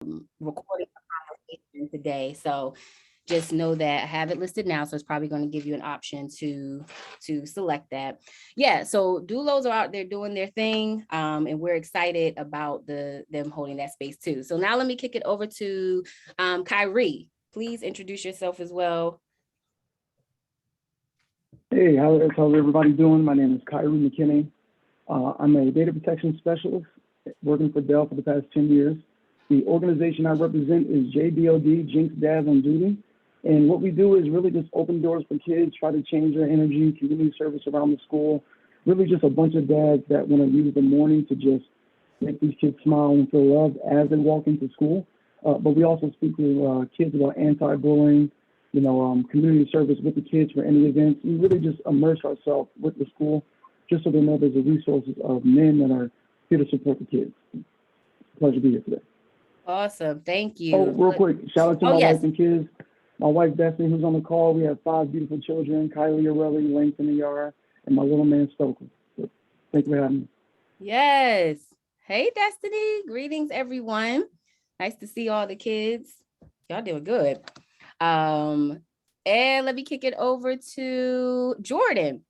recording a conversation today. So just know that I have it listed now. So it's probably going to give you an option to select that. Yeah. So doulos are out there doing their thing. And we're excited about them holding that space too. So now let me kick it over to Kyrie. Please introduce yourself as well. Hey, how's everybody doing? My name is Kyrie McKinney. I'm a data protection specialist working for Dell for the past 10 years. The organization I represent is JBOD, Jinx Dads on Duty. And what we do is really just open doors for kids, try to change their energy, community service around the school. Really just a bunch of dads that want to use the morning to just make these kids smile and feel loved as they walk into school. But we also speak to kids about anti-bullying, community service with the kids for any events. We really just immerse ourselves with the school just so they know there's a resources of men that are here to support the kids. Pleasure to be here today. Awesome. Thank you. Oh, real quick, shout out to my yes. wife and kids. My wife, Destiny, who's on the call. We have 5 beautiful children, Kylie, Aurelie, Langston, and Yara, and my little man, Stoker. So thank you for having me. Yes. Hey, Destiny. Greetings, everyone. Nice to see all the kids. Y'all doing good. And let me kick it over to Jordan.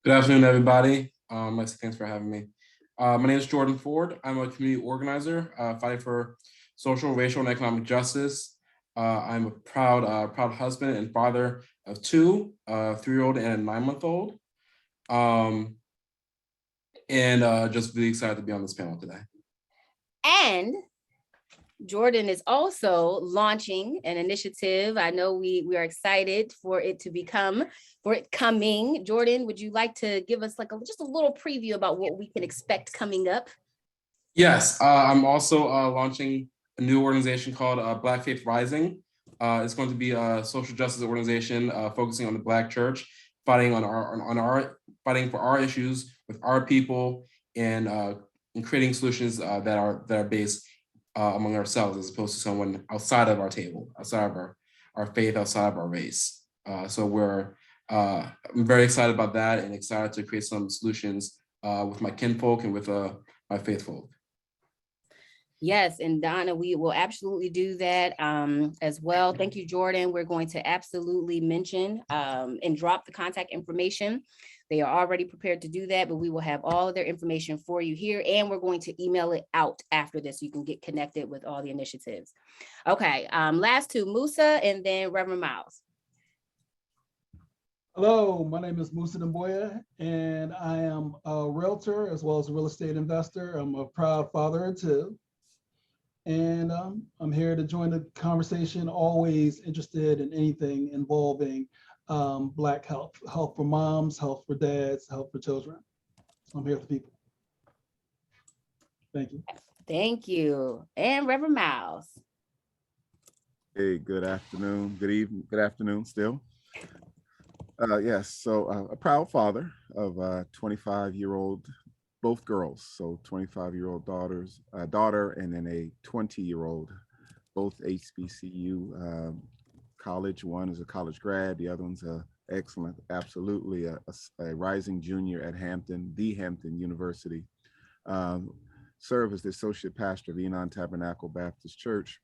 Good afternoon, everybody. Thanks for having me. My name is Jordan Ford. I'm a community organizer fighting for social, racial, and economic justice. I'm a proud husband and father of 2, a 3-year-old and a 9-month-old. And just really excited to be on this panel today. And Jordan is also launching an initiative. I know we are excited for it coming. Jordan, would you like to give us just a little preview about what we can expect coming up? Yes, I'm also launching a new organization called Black Faith Rising. It's going to be a social justice organization focusing on the Black church, fighting for our issues with our people, and creating solutions that are based among ourselves as opposed to someone outside of our table, outside of our faith, outside of our race. So I'm very excited about that and excited to create some solutions with my kinfolk and with my faithful. Yes, and Donna, we will absolutely do that as well. Thank you, Jordan. We're going to absolutely mention and drop the contact information. They are already prepared to do that, but we will have all of their information for you here, and we're going to email it out after this so you can get connected with all the initiatives. Okay, last 2, Musa and then Reverend Miles. Hello, my name is Musa Demboya, and I am a realtor as well as a real estate investor. I'm a proud father of 2. And I'm here to join the conversation, always interested in anything involving Black health for moms, health for dads, health for children. I'm here for people. Thank you. Thank you. And Reverend Miles. Hey, good afternoon, good evening, good afternoon still. Yes, so a proud father of a 25-year-old, both girls, so 25-year-old daughter, and then a 20-year-old, both HBCU college. One is a college grad, the other one's excellent, absolutely a rising junior at the Hampton University. Serve as the associate pastor of Enon Tabernacle Baptist Church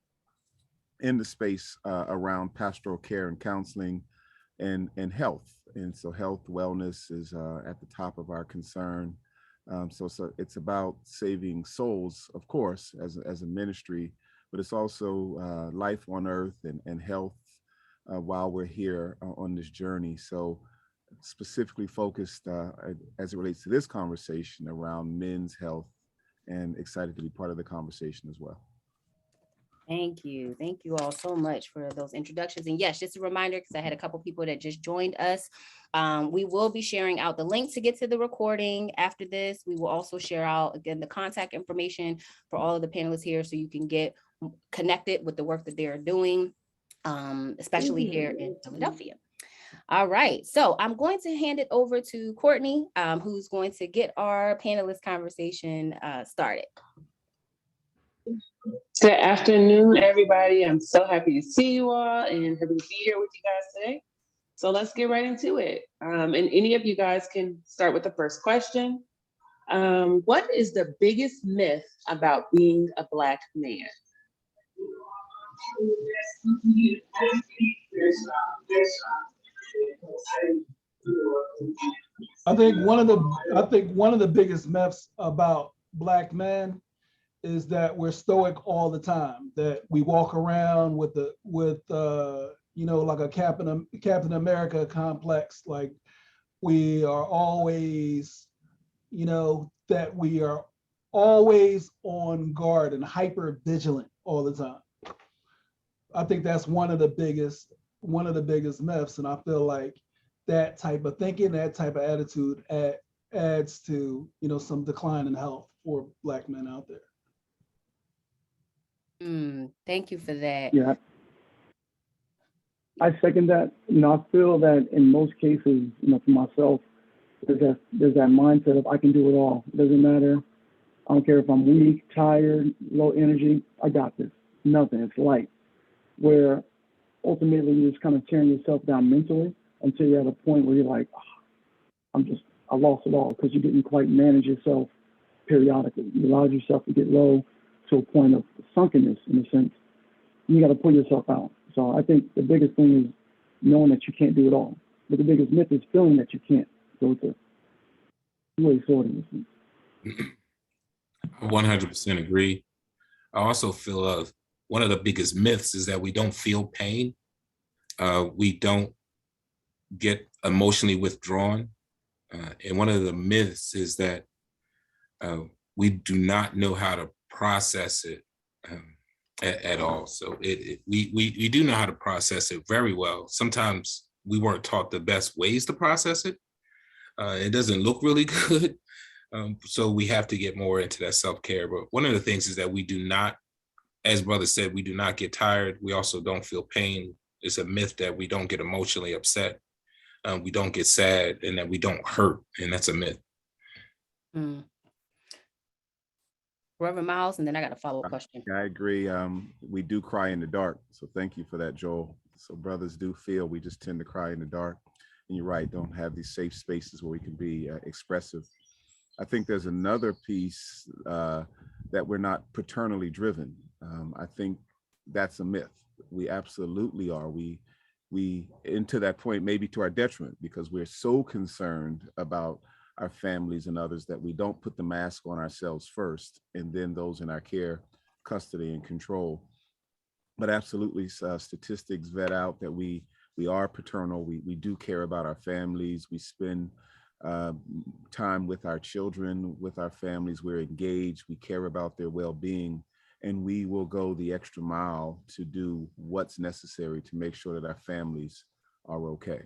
in the space around pastoral care and counseling and health. And so health, wellness is at the top of our concern. So it's about saving souls, of course, as a ministry, but it's also life on earth and health while we're here on this journey. So specifically focused as it relates to this conversation around men's health, and excited to be part of the conversation as well. Thank you. Thank you all so much for those introductions. And yes, just a reminder, because I had a couple people that just joined us. We will be sharing out the link to get to the recording after this. We will also share out, again, the contact information for all of the panelists here so you can get connected with the work that they're doing, especially here in Philadelphia. All right, so I'm going to hand it over to Courtney, who's going to get our panelist conversation started. Good afternoon, everybody. I'm so happy to see you all and happy to be here with you guys today. So let's get right into it. And any of you guys can start with the first question. What is the biggest myth about being a Black man? I think one of the biggest myths about Black men is that we're stoic all the time, that we walk around with like a Captain America complex, like we are always, that we are always on guard and hyper vigilant all the time. I think that's one of the biggest myths, and I feel like that type of thinking, that type of attitude adds to some decline in health for Black men out there. Thank you for that. Yeah, I second that. I feel that in most cases, for myself, there's that mindset of I can do it all. It doesn't matter. I don't care if I'm weak, tired, low energy. I got this. Nothing. It's light. Where ultimately you're just kind of tearing yourself down mentally until you're at a point where you're like, oh, I lost it all because you didn't quite manage yourself periodically. You allowed yourself to get low to a point of sunkenness in a sense. You got to pull yourself out. So I think the biggest thing is knowing that you can't do it all. But the biggest myth is feeling that you can't. So it's a two-way sword in this sense. I 100% agree. I also feel one of the biggest myths is that we don't feel pain. We don't get emotionally withdrawn. And one of the myths is that we do not know how to process it at all. So we do know how to process it very well. Sometimes we weren't taught the best ways to process it. It doesn't look really good. So we have to get more into that self-care. But one of the things is that we do not, as brother said, we do not get tired. We also don't feel pain. It's a myth that we don't get emotionally upset. We don't get sad, and that we don't hurt. And that's a myth. Reverend Miles, and then I got a follow-up question. I agree. We do cry in the dark. So thank you for that, Joel. So brothers do feel we just tend to cry in the dark. And you're right, don't have these safe spaces where we can be expressive. I think there's another piece that we're not paternally driven. I think that's a myth. We absolutely are. We into that point, maybe to our detriment, because we're so concerned about our families and others that we don't put the mask on ourselves first, and then those in our care, custody, and control. But absolutely, statistics vet out that we are paternal. We do care about our families. We spend time with our children, with our families. We're engaged. We care about their well-being, and we will go the extra mile to do what's necessary to make sure that our families are okay.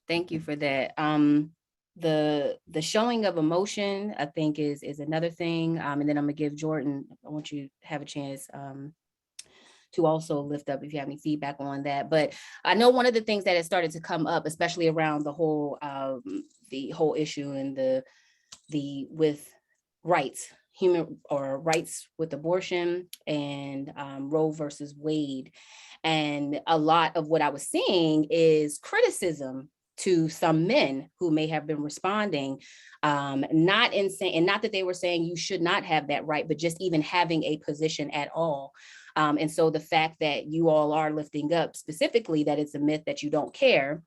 Thank you for that. The showing of emotion, I think, is another thing. And then I'm gonna give Jordan, I want you to have a chance to also lift up if you have any feedback on that. But I know one of the things that has started to come up, especially around the whole issue and the with rights, human or rights with abortion and Roe versus Wade. And a lot of what I was seeing is criticism to some men who may have been responding, not that they were saying you should not have that right, but just even having a position at all. And so the fact that you all are lifting up specifically that it's a myth that you don't care,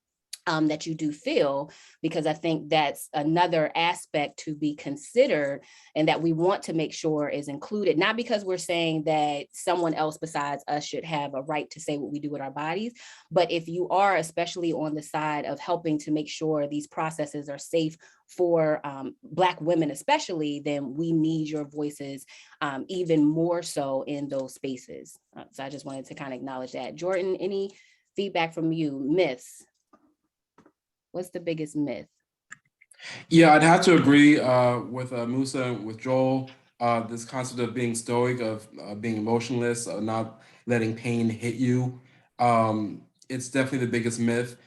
that you do feel, because I think that's another aspect to be considered and that we want to make sure is included, not because we're saying that someone else besides us should have a right to say what we do with our bodies, but if you are especially on the side of helping to make sure these processes are safe for Black women especially, then we need your voices even more so in those spaces. So I just wanted to kind of acknowledge that. Jordan, any feedback from you? Myths? What's the biggest myth? Yeah, I'd have to agree with Musa and with Joel. This concept of being stoic, of being emotionless, not letting pain hit you. It's definitely the biggest myth.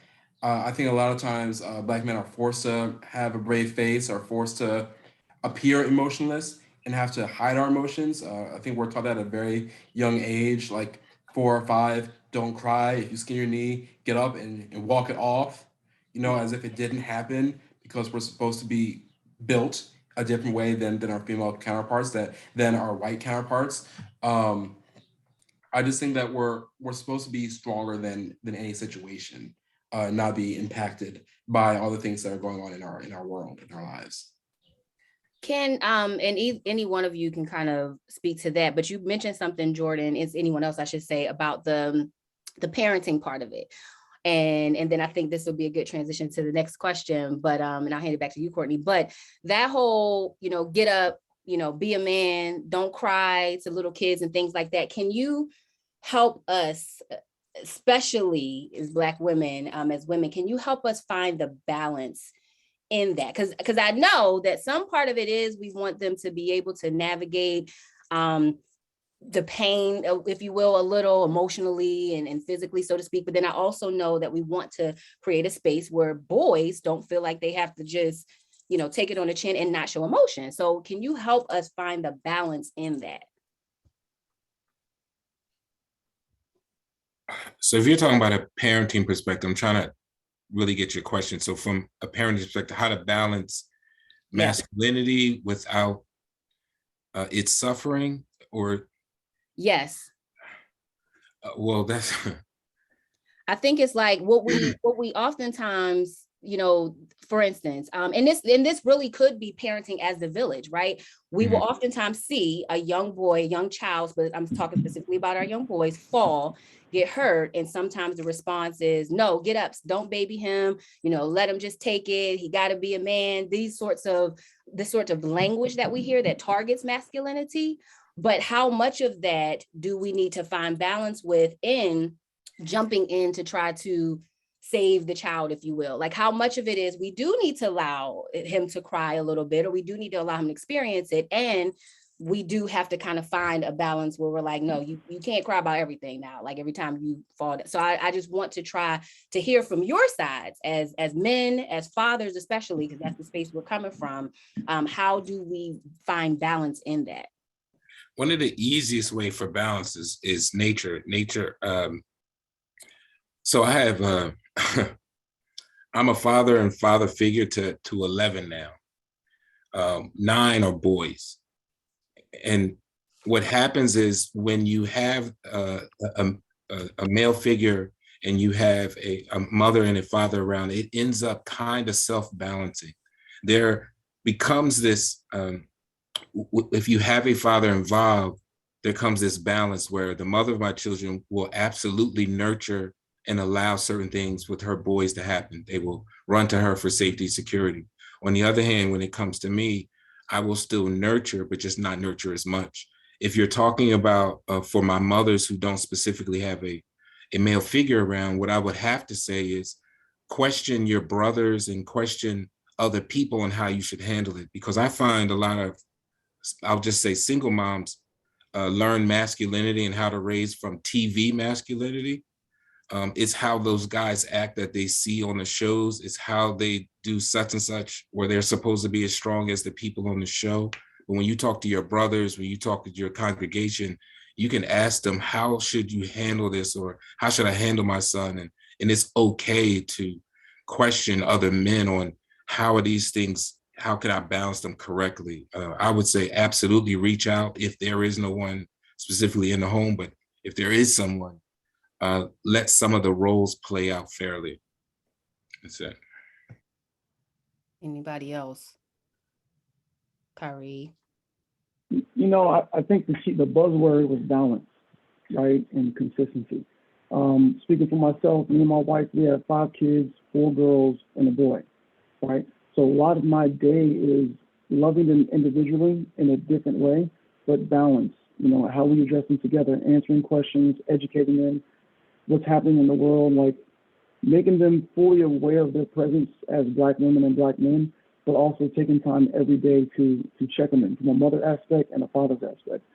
I think a lot of times Black men are forced to have a brave face, are forced to appear emotionless and have to hide our emotions. I think we're taught that at a very young age, like 4 or 5, don't cry. If you skin your knee, get up and walk it off, as if it didn't happen, because we're supposed to be built a different way than our female counterparts, than our white counterparts. I just think that we're supposed to be stronger than any situation, not be impacted by all the things that are going on in our world, in our lives. Can any one of you can kind of speak to that, but you mentioned something, Jordan, is anyone else I should say, about the parenting part of it. And then I think this will be a good transition to the next question, but and I'll hand it back to you, Courtney. But that whole, get up, be a man, don't cry to little kids and things like that. Can you help us, especially as Black women, as women, can you help us find the balance in that? Because I know that some part of it is we want them to be able to navigate the pain, if you will, a little emotionally and physically, so to speak. But then I also know that we want to create a space where boys don't feel like they have to just, take it on the chin and not show emotion. So can you help us find the balance in that? So if you're talking about a parenting perspective, I'm trying to really get your question. So from a parenting perspective, how to balance masculinity without its suffering, or? Yes. Well, that's. I think it's like what we oftentimes, for instance, and this really could be parenting as the village, right? We will oftentimes see a young boy, a young child, but I'm talking specifically about our young boys, fall, get hurt. And sometimes the response is, no, get up, don't baby him, let him just take it. He got to be a man. This sorts of language that we hear that targets masculinity. But how much of that do we need to find balance with in jumping in to try to save the child, if you will? Like, how much of it is we do need to allow him to cry a little bit, or we do need to allow him to experience it, and we do have to kind of find a balance where we're like, no, you can't cry about everything now, like every time you fall. So I just want to try to hear from your sides as men, as fathers, especially, because that's the space we're coming from. How do we find balance in that? One of the easiest way for balance is nature. So I have I'm a father and father figure to 11 now. 9 are boys. And what happens is when you have a male figure and you have a mother and a father around, it ends up kind of self-balancing. There becomes this, if you have a father involved, there comes this balance where the mother of my children will absolutely nurture and allow certain things with her boys to happen. They will run to her for safety, security. On the other hand, when it comes to me, I will still nurture, but just not nurture as much. If you're talking about for my mothers who don't specifically have a male figure around, what I would have to say is question your brothers and question other people on how you should handle it. Because I find a lot of, I'll just say, single moms learn masculinity and how to raise from TV masculinity. It's how those guys act that they see on the shows. It's how they do such and such, where they're supposed to be as strong as the people on the show. But when you talk to your brothers, when you talk to your congregation, you can ask them, how should you handle this? Or how should I handle my son? And it's okay to question other men on how are these things, how can I balance them correctly? I would say absolutely reach out if there is no one specifically in the home, but if there is someone, let some of the roles play out fairly. That's it. Anybody else? Kyrie? I think the buzzword was balance, right, and consistency. Speaking for myself, me and my wife, we have 5 kids, 4 girls and a boy, right? So a lot of my day is loving them individually in a different way, but balance, how we address them together, answering questions, educating them, what's happening in the world, like making them fully aware of their presence as Black women and Black men, but also taking time every day to check them in from a mother aspect and a father's aspect.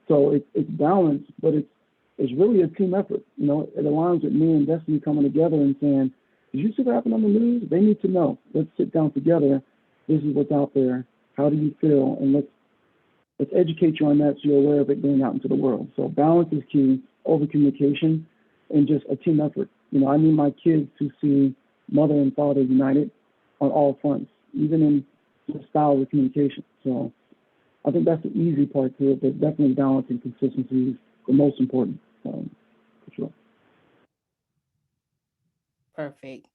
So it's balanced, but it's really a team effort. It aligns with me and Destiny coming together and saying, did you see what happened on the news? They need to know. Let's sit down together. This is what's out there. How do you feel? And let's educate you on that so you're aware of it going out into the world. So balance is key, over communication, and just a team effort. I need my kids to see mother and father united on all fronts. even in the style of communication. So I think that's the easy part to it, but definitely balance and consistency is the most important, for sure. Perfect.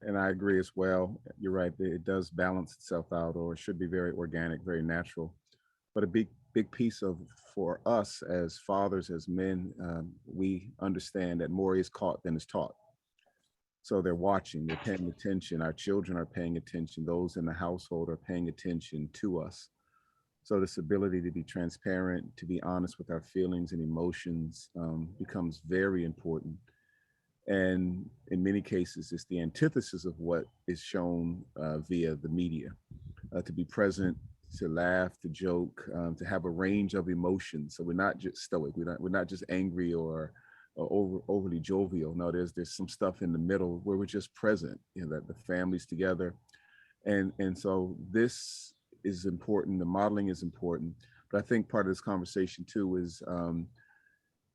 And I agree as well. You're right. It does balance itself out, or it should be very organic, very natural. But a big piece of for us as fathers, as men, we understand that more is caught than is taught. So they're watching, they're paying attention. Our children are paying attention. Those in the household are paying attention to us. So this ability to be transparent, to be honest with our feelings and emotions becomes very important. And in many cases, it's the antithesis of what is shown via the media. To be present, to laugh, to joke, to have a range of emotions. So we're not just stoic. We're not just angry or overly jovial. No, there's some stuff in the middle where we're just present. You know, that the family's together, and so this is important. The modeling is important, but I think part of this conversation too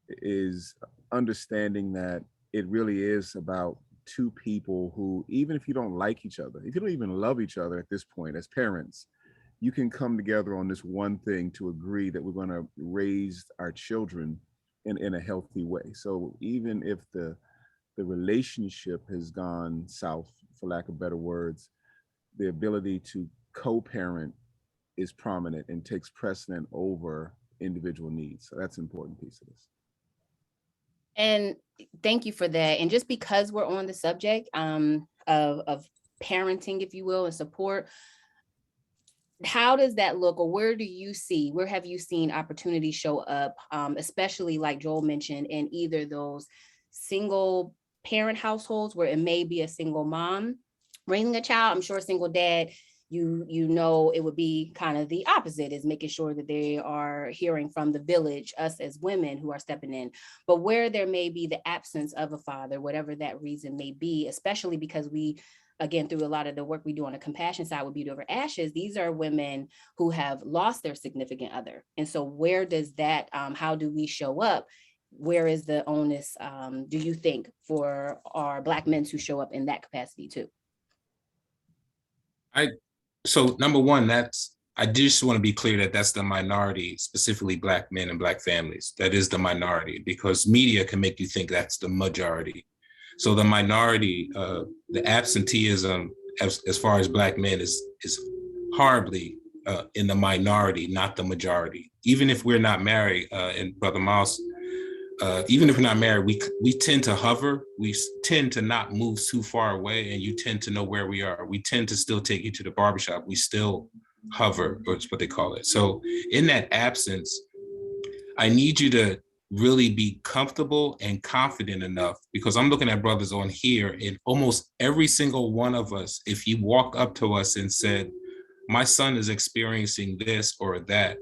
is understanding that it really is about two people who, even if you don't like each other, if you don't even love each other at this point as parents, you can come together on this one thing to agree that we're going to raise our children in a healthy way. So even if the relationship has gone south, for lack of better words, the ability to co-parent is prominent and takes precedent over individual needs. So that's an important piece of this. And thank you for that. And just because we're on the subject of parenting, if you will, and support, how does that look, or where have you seen opportunities show up, especially like Joel mentioned, in either those single parent households where it may be a single mom raising a child? I'm sure a single dad, you know, it would be kind of the opposite, is making sure that they are hearing from the village, us as women who are stepping in. But where there may be the absence of a father, whatever that reason may be, especially because we, again, through a lot of the work we do on the compassion side with Beauty Over Ashes, these are women who have lost their significant other. And so where does that, how do we show up? Where is the onus, do you think, for our Black men who show up in that capacity too? So number one, I just want to be clear that that's the minority, specifically Black men and Black families. That is the minority, because media can make you think that's the majority. So the minority, the absenteeism as far as Black men is horribly in the minority, not the majority. Even if we're not married, and Brother Miles, even if we're not married, we tend to hover. We tend to not move too far away, and you tend to know where we are. We tend to still take you to the barbershop. We still hover, or it's what they call it. So in that absence, I need you to really be comfortable and confident enough, because I'm looking at brothers on here, and almost every single one of us, if you walk up to us and said, my son is experiencing this or that,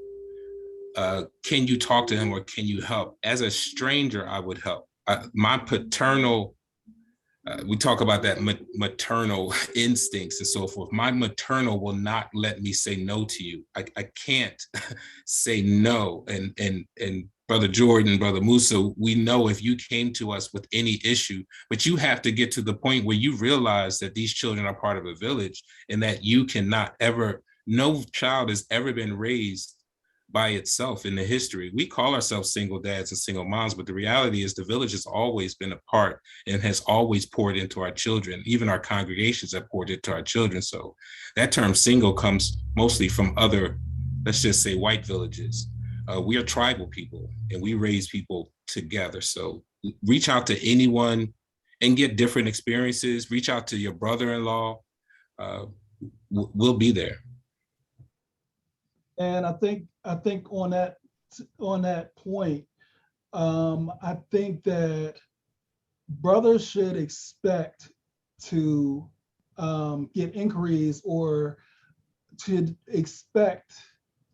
can you talk to him or can you help? As a stranger, I would help. My paternal, we talk about that maternal instincts and so forth. My maternal will not let me say no to you. I can't say no. And Brother Jordan, Brother Musa, we know if you came to us with any issue, but you have to get to the point where you realize that these children are part of a village, and that you cannot ever, no child has ever been raised by itself in the history. We call ourselves single dads and single moms, but the reality is the village has always been a part and has always poured into our children. Even our congregations have poured into our children. So that term single comes mostly from other, let's just say, white villages. We are tribal people, and we raise people together. So reach out to anyone and get different experiences. Reach out to your brother-in-law. We'll be there. And I think on that point, I think that brothers should expect to get inquiries, or to expect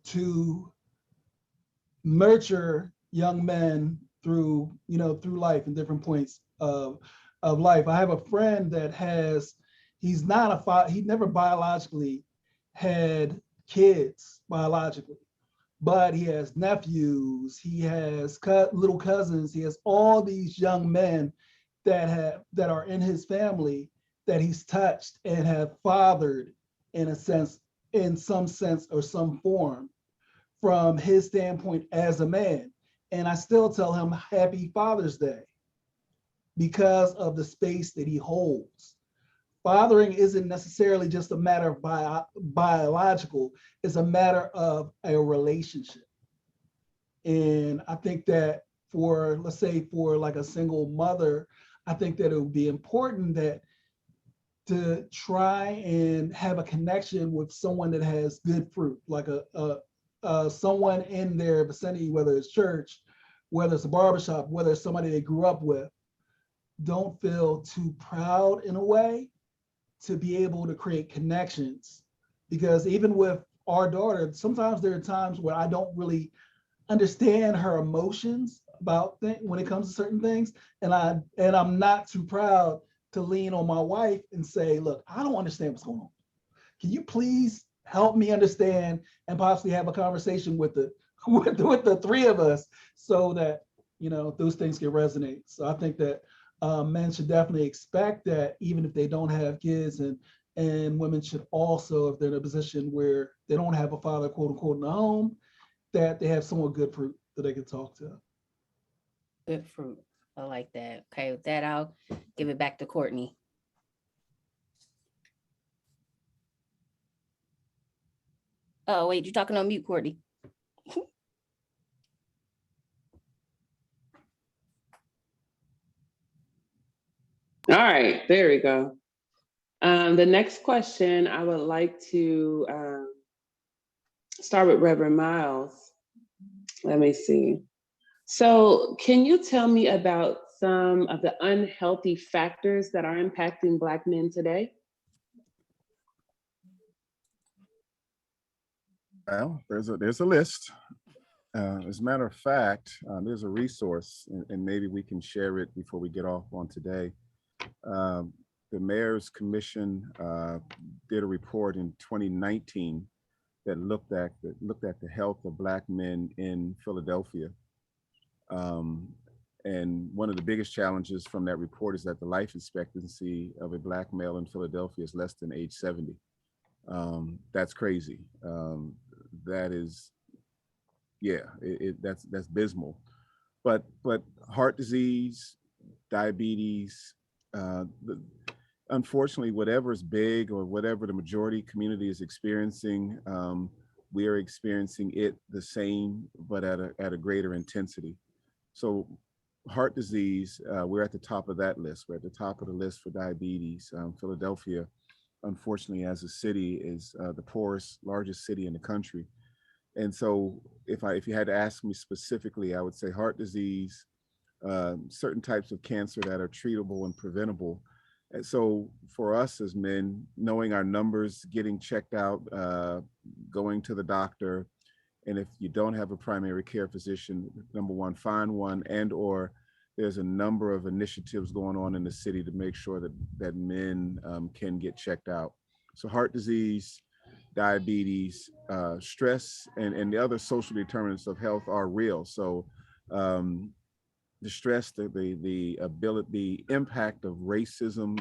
to nurture young men through life and different points of life. I have a friend that he's not a father. He never biologically had kids biologically, but he has nephews, he has little cousins, he has all these young men that are in his family that he's touched and have fathered in a sense, in some sense or some form from his standpoint as a man. And I still tell him Happy Father's Day because of the space that he holds. Fathering isn't necessarily just a matter of biological, it's a matter of a relationship. And I think that for, let's say, for like a single mother, I think that it would be important that to try and have a connection with someone that has good fruit, like someone in their vicinity, whether it's church, whether it's a barbershop, whether it's somebody they grew up with. Don't feel too proud in a way to be able to create connections. Because even with our daughter, sometimes there are times where I don't really understand her emotions about when it comes to certain things. And I'm not too proud to lean on my wife and say, look, I don't understand what's going on. Can you please help me understand and possibly have a conversation with the with the three of us so that, you know, those things can resonate. So I think that men should definitely expect that even if they don't have kids, and women should also, if they're in a position where they don't have a father, quote unquote, in the home, that they have someone good fruit that they can talk to. Good fruit. I like that. Okay, with that, I'll give it back to Courtney. Oh, wait, you're talking on mute, Courtney. All right, there we go. The next question, I would like to start with Reverend Miles. Let me see. So can you tell me about some of the unhealthy factors that are impacting Black men today? Well, there's a list. As a matter of fact, there's a resource, and maybe we can share it before we get off on today. The Mayor's Commission did a report in 2019 that looked at the health of Black men in Philadelphia. And one of the biggest challenges from that report is that the life expectancy of a Black male in Philadelphia is less than age 70. That's crazy. That is, yeah, that's abysmal. But heart disease, diabetes, unfortunately, whatever is big or whatever the majority community is experiencing, we are experiencing it the same, but at a greater intensity. So heart disease, we're at the top of that list. We're at the top of the list for diabetes. Philadelphia, unfortunately, as a city, is the poorest, largest city in the country. And so if you had to ask me specifically, I would say heart disease, certain types of cancer that are treatable and preventable. And so for us as men, knowing our numbers, getting checked out, going to the doctor, and if you don't have a primary care physician, number one, find one, and or there's a number of initiatives going on in the city to make sure that men can get checked out. So heart disease, diabetes, stress, and the other social determinants of health are real. So the stress, the ability, the impact of racism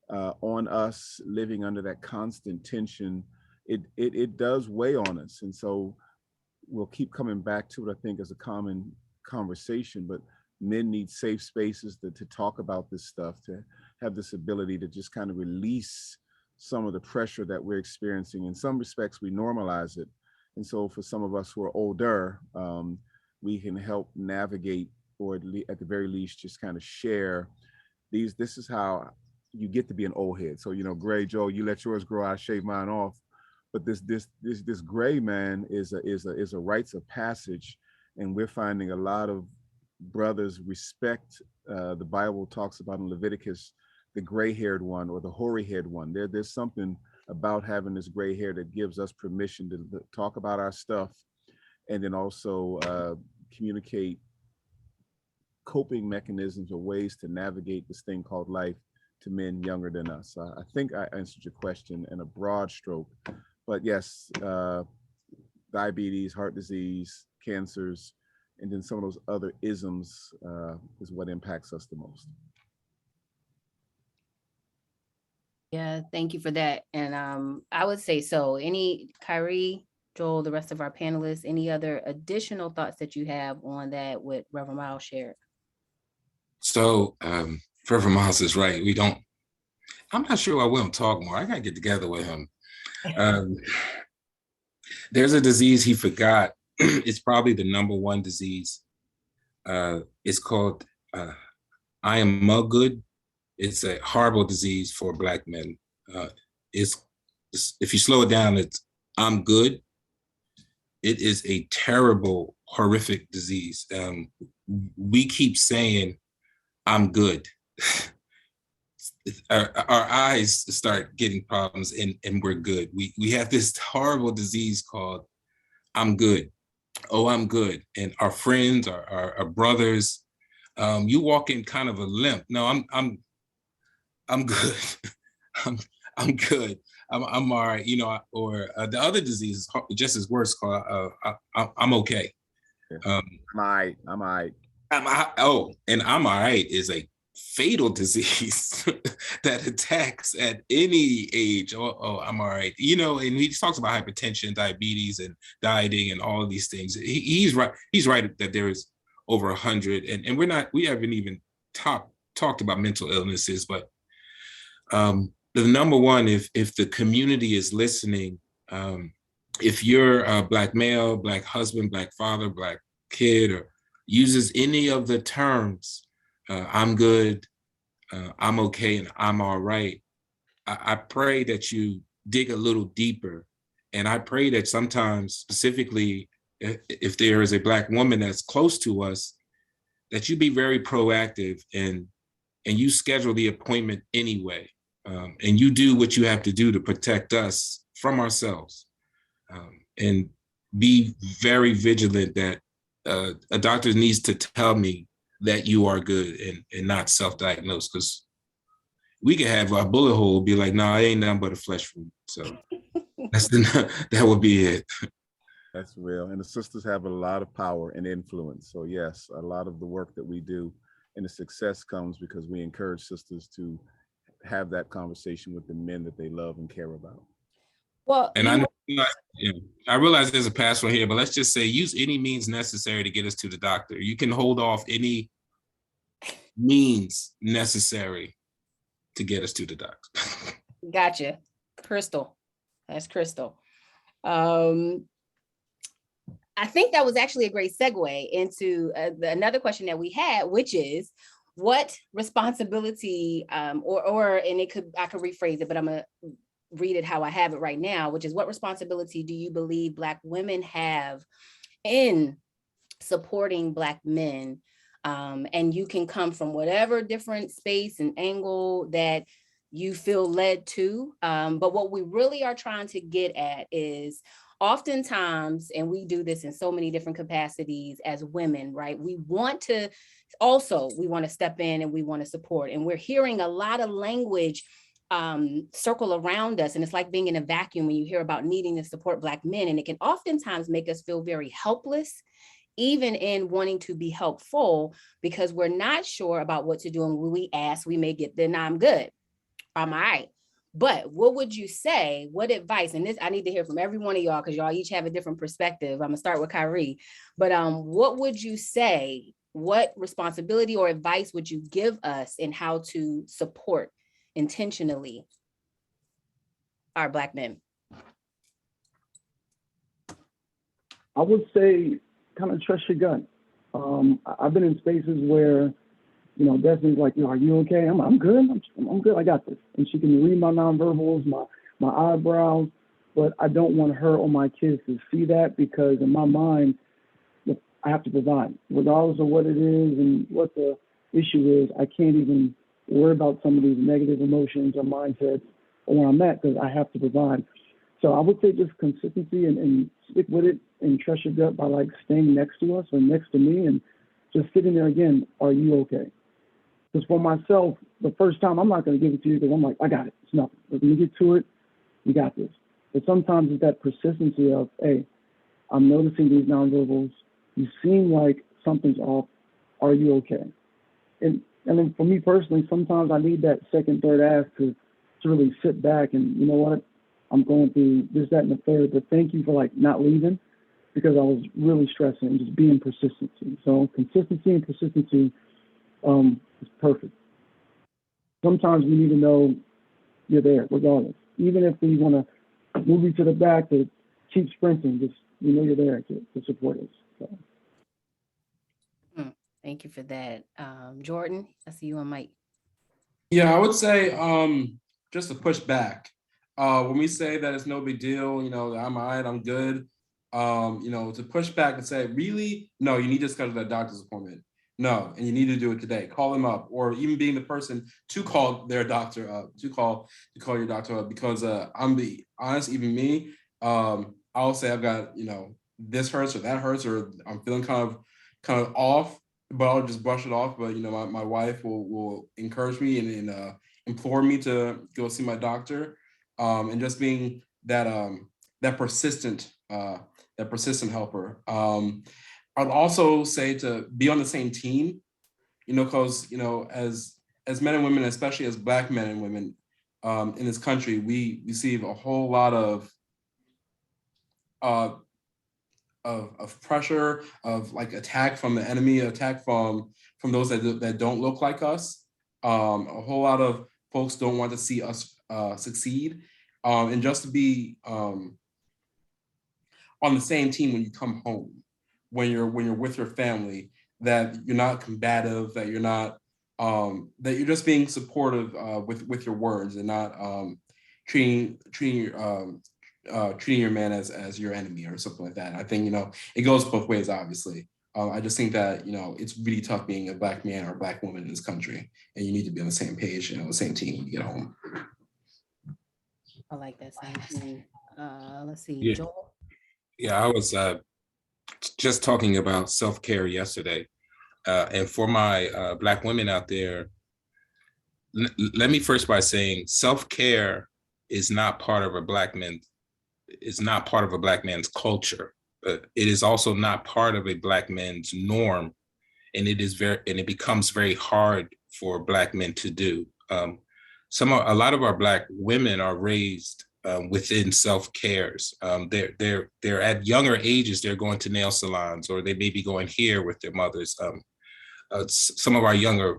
on us living under that constant tension, it does weigh on us. And so we'll keep coming back to it, I think, as a common conversation, but men need safe spaces to talk about this stuff, to have this ability to just kind of release some of the pressure that we're experiencing. In some respects, we normalize it. And so for some of us who are older, we can help navigate, or at the very least, just kind of share these. This is how you get to be an old head. So, you know, Gray, Joe, you let yours grow, I shave mine off. But this gray man is a rites of passage, and we're finding a lot of brothers respect. The Bible talks about in Leviticus the gray-haired one or the hoary-haired one. There's something about having this gray hair that gives us permission to talk about our stuff, and then also communicate coping mechanisms or ways to navigate this thing called life to men younger than us. I think I answered your question in a broad stroke. But yes, diabetes, heart disease, cancers, and then some of those other isms is what impacts us the most. Yeah, thank you for that. And I would say so. Any Kyrie, Joel, the rest of our panelists, any other additional thoughts that you have on that what Reverend Miles shared? So Reverend Miles is right. I'm not sure why we don't talk more. I gotta get together with him. Um, there's a disease he forgot. It's probably the number one disease. It's called I am good. It's a horrible disease for Black men. It's if you slow it down, it's I'm good. It is a terrible, horrific disease. We keep saying I'm good. Our eyes start getting problems and we're good. We have this horrible disease called I'm good. Oh, I'm good. And our friends, our brothers, you walk in kind of a limp. No, I'm good. I'm I'm good. I'm all right. You know, or the other disease is just as worse called I'm okay. Um, I'm all right. and I'm all right is a fatal disease that attacks at any age. Oh, I'm all right. You know, and he talks about hypertension, diabetes, and dieting, and all of these things. He's right. He's right that there is over 100, and we haven't even talked about mental illnesses, but the number one, if the community is listening, if you're a Black male, Black husband, Black father, Black kid, or uses any of the terms, I'm good, I'm okay, and I'm all right, I pray that you dig a little deeper. And I pray that sometimes, specifically, if there is a Black woman that's close to us, that you be very proactive and you schedule the appointment anyway. And you do what you have to do to protect us from ourselves. And be very vigilant that a doctor needs to tell me that you are good and not self-diagnose, because we could have our bullet hole be like, no, it ain't nothing but a flesh wound. So that would be it. That's real. And the sisters have a lot of power and influence. So yes, a lot of the work that we do and the success comes because we encourage sisters to have that conversation with the men that they love and care about. Well, And I realize there's a password here, but let's just say use any means necessary to get us to the doctor. You can hold off any means necessary to get us to the doctor. gotcha. Crystal. That's Crystal. I think that was actually a great segue into another question that we had, which is what responsibility, or and I could rephrase it, but I'm gonna read it how I have it right now, which is what responsibility do you believe Black women have in supporting Black men? And you can come from whatever different space and angle that you feel led to. But what we really are trying to get at is oftentimes, and we do this in so many different capacities as women, right? We want to step in and we want to support. And we're hearing a lot of language circle around us. And it's like being in a vacuum when you hear about needing to support Black men. And it can oftentimes make us feel very helpless, even in wanting to be helpful, because we're not sure about what to do. And when we ask, we may get the "no, I'm good, I'm all right." But what would you say? What advice? And this, I need to hear from every one of y'all because y'all each have a different perspective. I'm gonna start with Kyrie. But what would you say? What responsibility or advice would you give us in how to support intentionally our Black men? I would say kind of trust your gut. I've been in spaces where, you know, Destiny's like, are you okay? I'm good. I'm good. I got this. And she can read my nonverbals, my eyebrows, but I don't want her or my kids to see that, because in my mind, look, I have to provide, regardless of what it is and what the issue is. I can't even worry about some of these negative emotions or mindsets or where I'm at, because I have to provide. So I would say just consistency and stick with it and trust your gut by like staying next to us or next to me and just sitting there again. Are you okay? Because for myself, the first time, I'm not going to give it to you because I'm like, I got it. It's nothing. When you get to it, you got this. But sometimes it's that persistency of, hey, I'm noticing these nonverbals. You seem like something's off. Are you okay? And then for me personally, sometimes I need that second, third ask to to really sit back and, you know what, I'm going through this, that, and the third, but thank you for like not leaving, because I was really stressing and just being persistency. So consistency and persistency is perfect. Sometimes we need to know you're there regardless. Even if we want to move you to the back to keep sprinting, just you know you're there to support us. So. Thank you for that. Jordan, I see you on mic. Yeah, I would say just to push back. When we say that it's no big deal, you know, I'm all right, I'm good. You know, to push back and say, really? No, you need to schedule that doctor's appointment. No, and you need to do it today. Call him up, or even being the person to call their doctor up, to call your doctor up. Because I'm be honest, even me, I'll say I've got, you know, this hurts or that hurts, or I'm feeling kind of off, but I'll just brush it off. But you know, my wife will encourage me and implore me to go see my doctor, and just being that that persistent helper. I'd also say to be on the same team, you know, because you know, as men and women, especially as Black men and women in this country, we receive a whole lot of pressure, of like attack from the enemy, attack from those that don't look like us. A whole lot of folks don't want to see us succeed, and just to be on the same team when you come home, when you're with your family, that you're not combative, that you're not that you're just being supportive with your words, and not treating your man as your enemy or something like that. I think, you know, it goes both ways, obviously. I just think that, you know, it's really tough being a Black man or a Black woman in this country, and you need to be on the same page and on the same team when you get home. I like that same thing. Let's see, Yeah. Joel. Yeah, I was just talking about self-care yesterday. And for my Black women out there, let me first by saying self-care is not part of a Black man's culture. It is also not part of a Black man's norm, and it becomes very hard for Black men to do. A lot of our Black women are raised within self-cares. They're at younger ages, they're going to nail salons, or they may be going here with their mothers. Some of our younger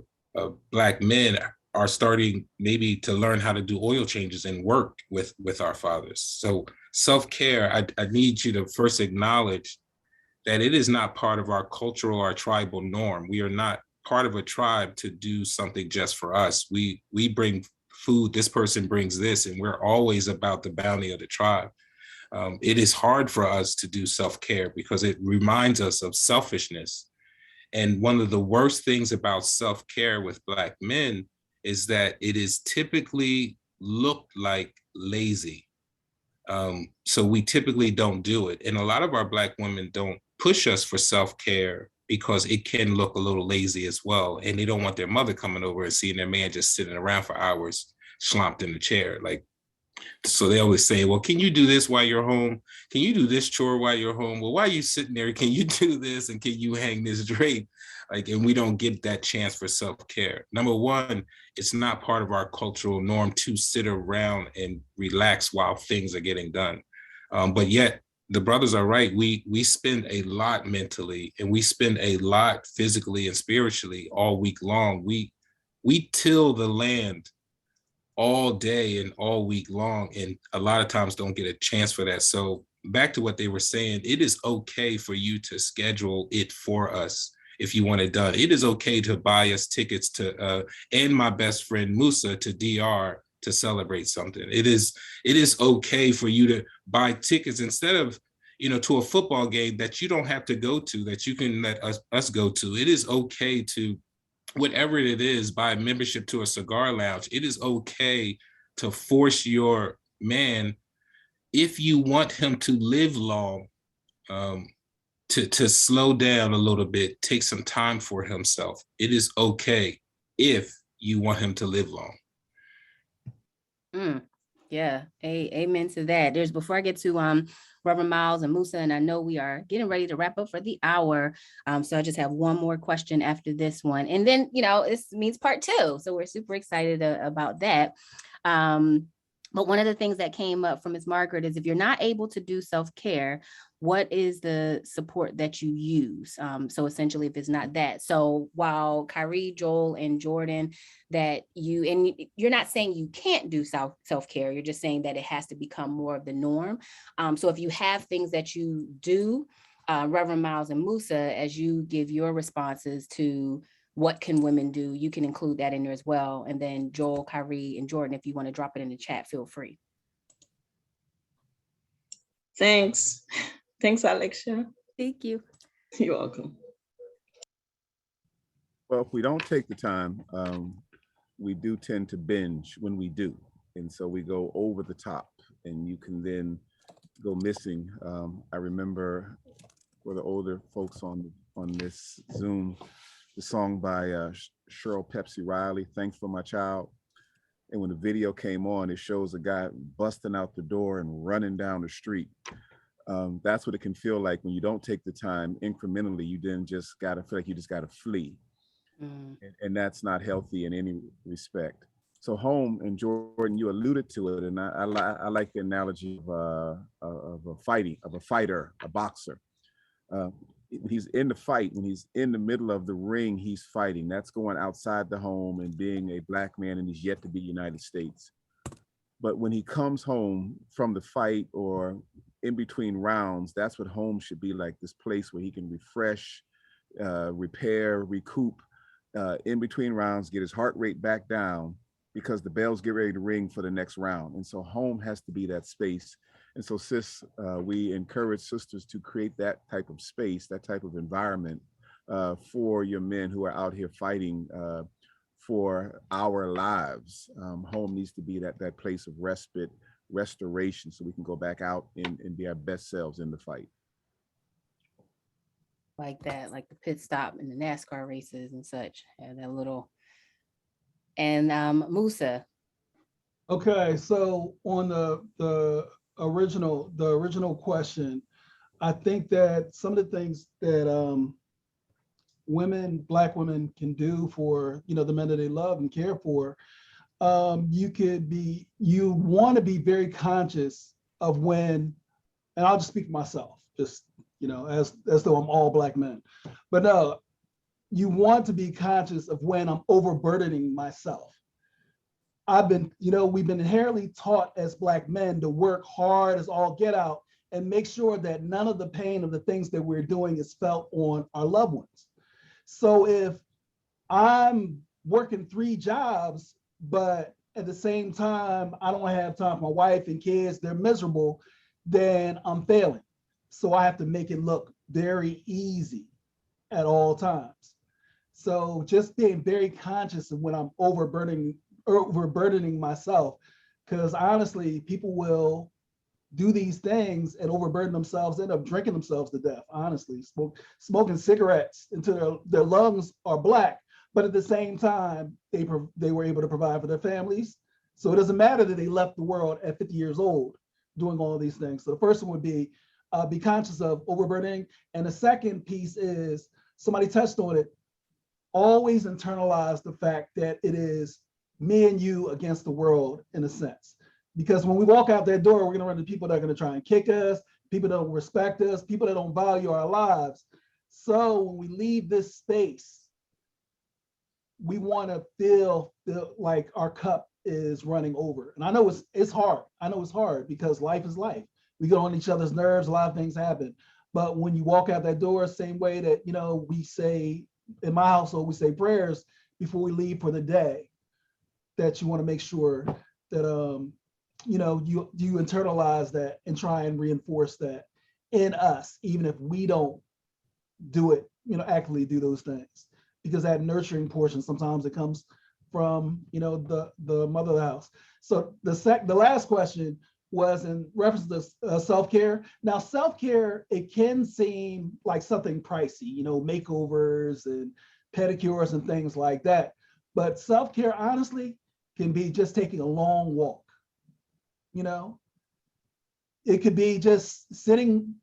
Black men are starting maybe to learn how to do oil changes and work with our fathers. So self-care, I need you to first acknowledge that it is not part of our cultural or tribal norm. We are not part of a tribe to do something just for us. We bring food, this person brings this, and we're always about the bounty of the tribe. It is hard for us to do self-care because it reminds us of selfishness. And one of the worst things about self-care with Black men is that it is typically looked like lazy. So we typically don't do it. And a lot of our Black women don't push us for self-care because it can look a little lazy as well. And they don't want their mother coming over and seeing their man just sitting around for hours, slumped in the chair. Like, so they always say, well, can you do this while you're home? Can you do this chore while you're home? Well, why are you sitting there? Can you do this? And can you hang this drape? Like, and we don't get that chance for self-care. Number one, it's not part of our cultural norm to sit around and relax while things are getting done. But yet the brothers are right. We spend a lot mentally, and we spend a lot physically and spiritually all week long. We till the land all day and all week long, and a lot of times don't get a chance for that. So back to what they were saying, it is okay for you to schedule it for us if you want it done. It is okay to buy us tickets to and my best friend Musa to DR to celebrate something. It is okay for you to buy tickets instead of, you know, to a football game that you don't have to go to, that you can let us go to. It is okay to, whatever it is, buy membership to a cigar lounge. It is okay to force your man, if you want him to live long, to slow down a little bit, take some time for himself. It is okay if you want him to live long. Yeah, amen to that. Before I get to Reverend Miles and Musa, and I know we are getting ready to wrap up for the hour. So I just have one more question after this one. And then, you know, this means part two. So we're super excited about that. But one of the things that came up from Ms. Margaret is if you're not able to do self-care, what is the support that you use? So essentially, if it's not that. So while Kyrie, Joel, and Jordan, that you're not saying you can't do self-care, you're just saying that it has to become more of the norm. So if you have things that you do, Reverend Miles and Musa, as you give your responses to what can women do, you can include that in there as well. And then Joel, Kyrie, and Jordan, if you want to drop it in the chat, feel free. Thanks. Thanks, Alexia. Thank you. You're welcome. Well, if we don't take the time, we do tend to binge when we do. And so we go over the top and you can then go missing. I remember for the older folks on this Zoom, the song by Cheryl Pepsi Riley, Thanks for My Child. And when the video came on, it shows a guy busting out the door and running down the street. That's what it can feel like when you don't take the time incrementally. You then just gotta feel like you just gotta flee. And that's not healthy in any respect. So home, and Jordan, you alluded to it, and I like the analogy of a fighter, a boxer. He's in the fight, when he's in the middle of the ring, he's fighting. That's going outside the home and being a Black man, and he's yet to be United States. But when he comes home from the fight or in between rounds, that's what home should be like, this place where he can refresh, repair, recoup, in between rounds, get his heart rate back down because the bells get ready to ring for the next round. And so home has to be that space. And so sis, we encourage sisters to create that type of space, that type of environment for your men who are out here fighting for our lives. Home needs to be that place of respite, restoration, so we can go back out and be our best selves in the fight. Like that, like the pit stop in the NASCAR races and such, and that little. And Musa. Okay, so on the original question, I think that some of the things that Black women can do for the men that they love and care for, you want to be very conscious of when, and I'll just speak for myself, just as though I'm all Black men, but no, you want to be conscious of when I'm overburdening myself. We've been inherently taught as Black men to work hard as all get out and make sure that none of the pain of the things that we're doing is felt on our loved ones. So if I'm working 3 jobs, but at the same time, I don't have time for my wife and kids, they're miserable, then I'm failing. So I have to make it look very easy at all times. So just being very conscious of when I'm overburdening myself, because honestly, people will do these things and overburden themselves, end up drinking themselves to death, honestly, smoking cigarettes until their lungs are black. But at the same time, they were able to provide for their families. So it doesn't matter that they left the world at 50 years old doing all these things. So the first one would be conscious of overburdening. And the second piece is, somebody touched on it, always internalize the fact that it is me and you against the world, in a sense. Because when we walk out that door, we're going to run into people that are going to try and kick us, people that don't respect us, people that don't value our lives. So when we leave this space, we want to feel like our cup is running over. And I know it's hard. I know it's hard because life is life. We get on each other's nerves, a lot of things happen. But when you walk out that door, same way that, we say, in my household, we say prayers before we leave for the day, that you want to make sure that, you internalize that and try and reinforce that in us, even if we don't do it, actively do those things. Because that nurturing portion, sometimes it comes from, the mother of the house. So the last question was in reference to self-care. Now, self-care, it can seem like something pricey, makeovers and pedicures and things like that. But self-care, honestly, can be just taking a long walk. It could be just sitting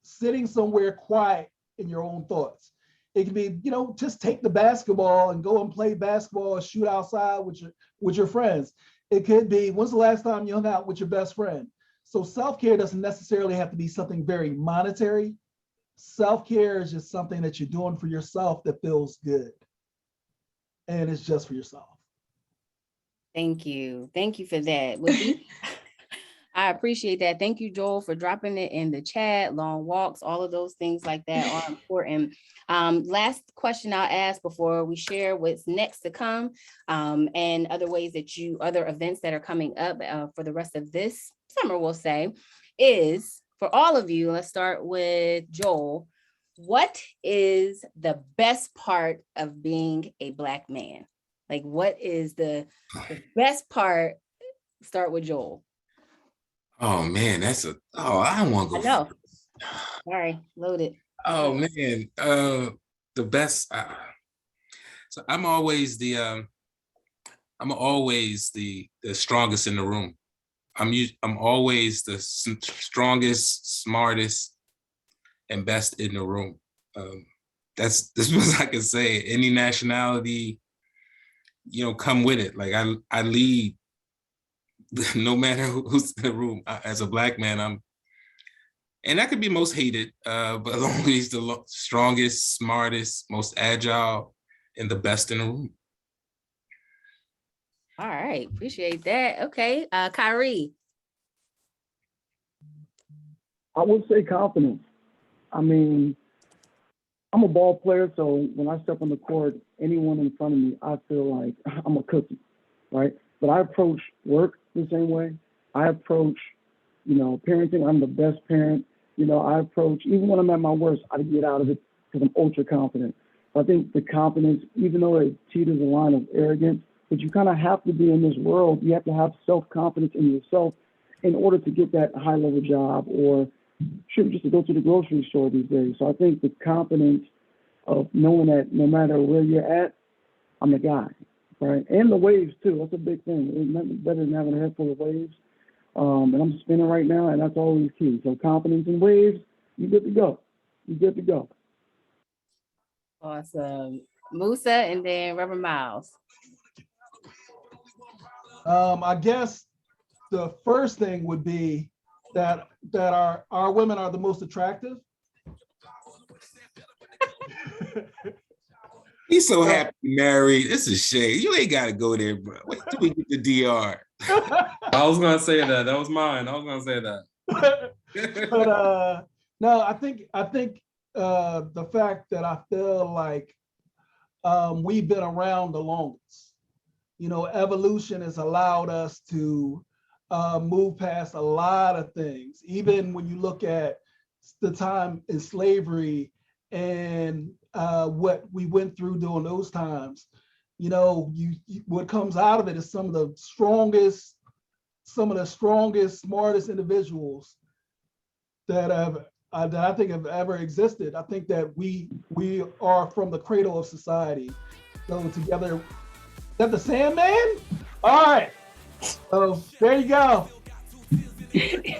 somewhere quiet in your own thoughts. It could be, just take the basketball and go and play basketball or shoot outside with your friends. It could be, when's the last time you hung out with your best friend? So self-care doesn't necessarily have to be something very monetary. Self-care is just something that you're doing for yourself that feels good. And it's just for yourself. Thank you. Thank you for that. I appreciate that. Thank you, Joel, for dropping it in the chat. Long walks, all of those things like that are important. Last question I'll ask before we share what's next to come, and other events that are coming up for the rest of this summer, we'll say, is for all of you. Let's start with Joel. What is the best part of being a Black man? Like, what is the best part? Start with Joel. Oh man, I don't want to go. I know. Sorry, loaded. Oh man, the best. So I'm always the strongest in the room. I'm always the strongest, smartest, and best in the room. That's what I can say. Any nationality, come with it. Like I lead, no matter who's in the room. As a Black man, and that could be most hated, but always the strongest, smartest, most agile, and the best in the room. All right, appreciate that. Okay, Kyrie. I would say confidence. I mean, I'm a ball player, so when I step on the court, anyone in front of me, I feel like I'm a cookie, right? But I approach work the same way. I approach, parenting. I'm the best parent. I approach, even when I'm at my worst, I get out of it because I'm ultra confident. I think the confidence, even though it teeters a line of arrogance, but you kind of have to be in this world. You have to have self-confidence in yourself in order to get that high-level job or just to go to the grocery store these days. So I think the confidence of knowing that no matter where you're at, I'm the guy, right? And the waves too. That's a big thing. There's nothing better than having a head full of waves. And I'm spinning right now, and that's always key. So confidence and waves, you're good to go. You're good to go. Awesome. Musa and then Reverend Miles. I guess the first thing would be that our women are the most attractive. He's so happy married. It's a shame. You ain't got to go there, bro. Wait till we get the DR. I was gonna say that. That was mine. I was gonna say that. But no, I think the fact that I feel like we've been around the longest. Evolution has allowed us to move past a lot of things. Even when you look at the time in slavery and what we went through during those times, what comes out of it is some of the strongest, smartest individuals that I think have ever existed. I think that we are from the cradle of society. So together, is that the Sandman? All right. So there you go. Is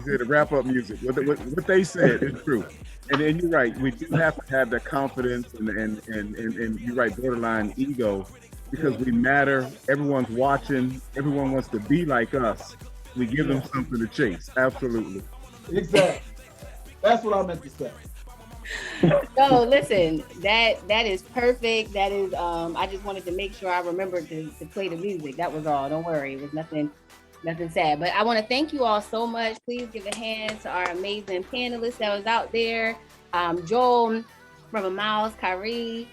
it a wrap-up music? What they said is true. And then you're right, we do have to have that confidence and you're right, borderline ego, because we matter. Everyone's watching. Everyone wants to be like us. We give them something to chase. Absolutely. Exactly. That's what I meant to say. So listen, that is perfect. That is, I just wanted to make sure I remembered to play the music. That was all. Don't worry. It was nothing sad. But I want to thank you all so much. Please give a hand to our amazing panelists that was out there. Joel, Reverend Miles, Kyrie,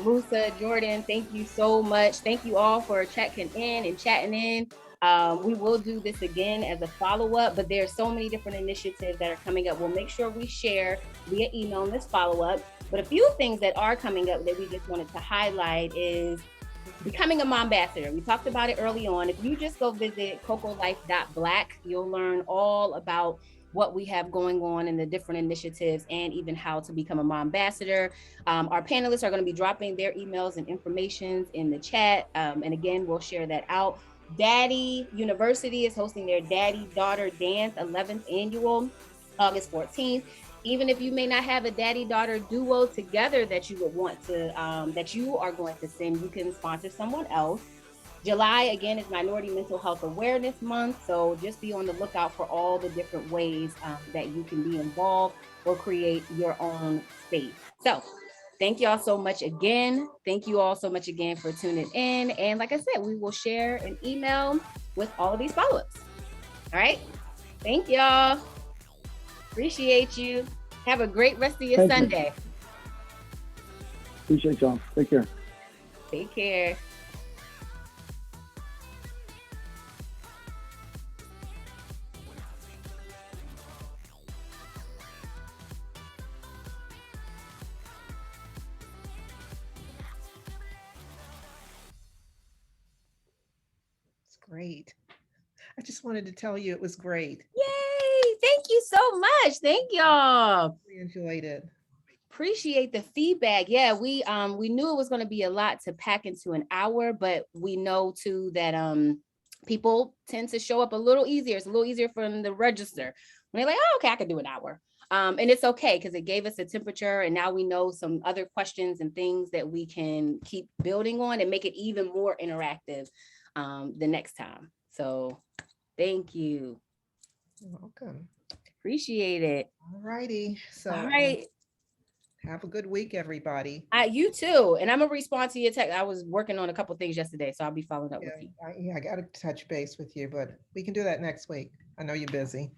Musa, Jordan, thank you so much. Thank you all for checking in and chatting in. We will do this again as a follow-up, but there's so many different initiatives that are coming up. We'll make sure we share via email in this follow-up. But a few things that are coming up that we just wanted to highlight is becoming a mom ambassador. We talked about it early on. If you just go visit cocolife.black, you'll learn all about what we have going on and the different initiatives and even how to become a mom ambassador. Our panelists are going to be dropping their emails and information in the chat. And again, we'll share that out. Daddy University is hosting their Daddy-Daughter Dance 11th annual, August 14th. Even if you may not have a daddy-daughter duo together that you would want to, that you are going to send, you can sponsor someone else. July, again, is Minority Mental Health Awareness Month. So just be on the lookout for all the different ways that you can be involved or create your own space. So thank you all so much again. Thank you all so much again for tuning in. And like I said, we will share an email with all of these follow-ups. All right. Thank y'all. Appreciate you. Have a great rest of your Thank you. Sunday. Appreciate y'all. Take care. Take care. It's great. I just wanted to tell you it was great. Yay. Thank you so much. Thank y'all. We enjoyed it. Appreciate the feedback. Yeah, we knew it was going to be a lot to pack into an hour, but we know too that people tend to show up a little easier. It's a little easier for them to register when they're like, oh, okay, I can do an hour. And it's okay because it gave us a temperature, and now we know some other questions and things that we can keep building on and make it even more interactive the next time. So thank you. You're welcome. Appreciate it. All righty. So All right. have a good week, everybody. You too. And I'm gonna respond to your text. I was working on a couple things yesterday, so I'll be following up with you. I got to touch base with you, but we can do that next week. I know you're busy.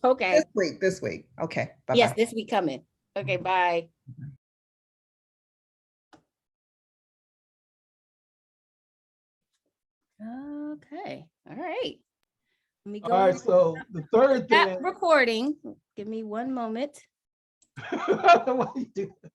Okay. This week. Okay. Bye-bye. Yes, this week coming. Okay, bye. Okay. All right. Let me go. All right, so the third Stop thing. recording. Give me one moment. Why you do that?